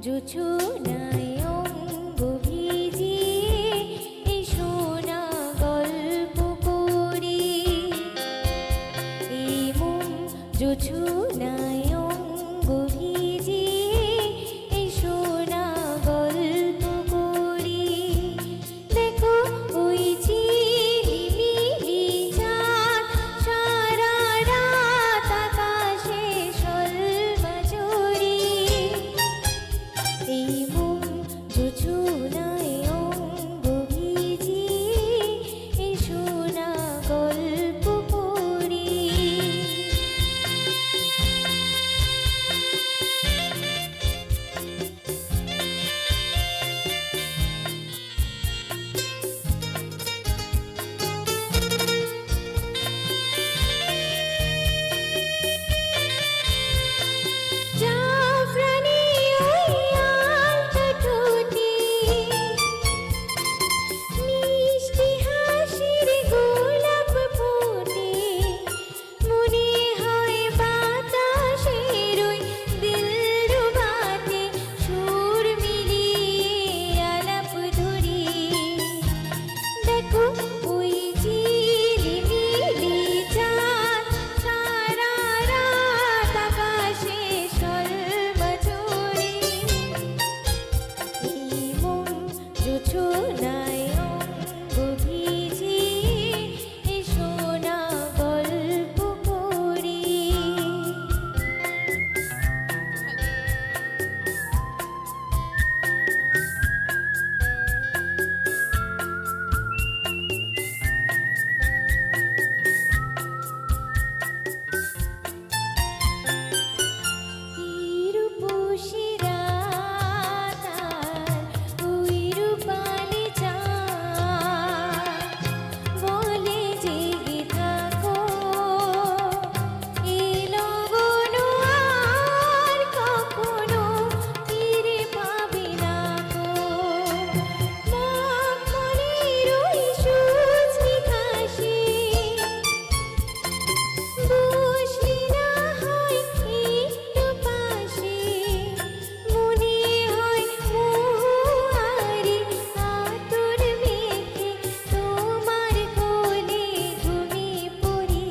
জোছনায় অঙ্গ ভিজিয়ে এই শোনা গল্প করি। এই মন জোছনায় অঙ্গ ভিজিয়ে এই শোনা গল্প করি। দেখো ওই ঝিলিমিলি চাঁদ সারা রাত আকাশে সলমাঝরি। এই মন জোছনায় অঙ্গ ভিজিয়ে এই শোনা গল্প করি। জাফরানি ওই আলতা ঠোঁটে মিষ্টি হাসির গোলাপ ফোটে। মনে হয় বাতাসের ওই দিলরুবাতে সুর মিলিয়ে আলাপ ধরি। দেখো ওই ঝিলিমিলি চাঁদ সারা রাত আকাশে সলমাঝরি। এই মন জোছনায় অঙ্গ ভিজিয়ে এই শোনা গল্প করি। রূপসী রাত আর ওই রূপালি চাঁদ বলে জেগে থাকো। এই লগন আর কখনো ফিরে পাবে না গো। মখমলের ওই সুস্মিত হাসি বসলি না হয় একটু পাশে। মনে হয় মোহারি আতর মেখে তোমার কোলে ঘুমিয়ে পড়ি।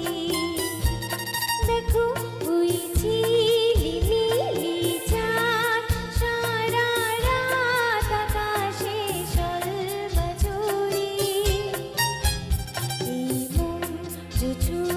দেখো ওই ঝিলিমিলি চাঁদ সারা রাত আকাশে সলমাঝরি। এই মন জোছনায়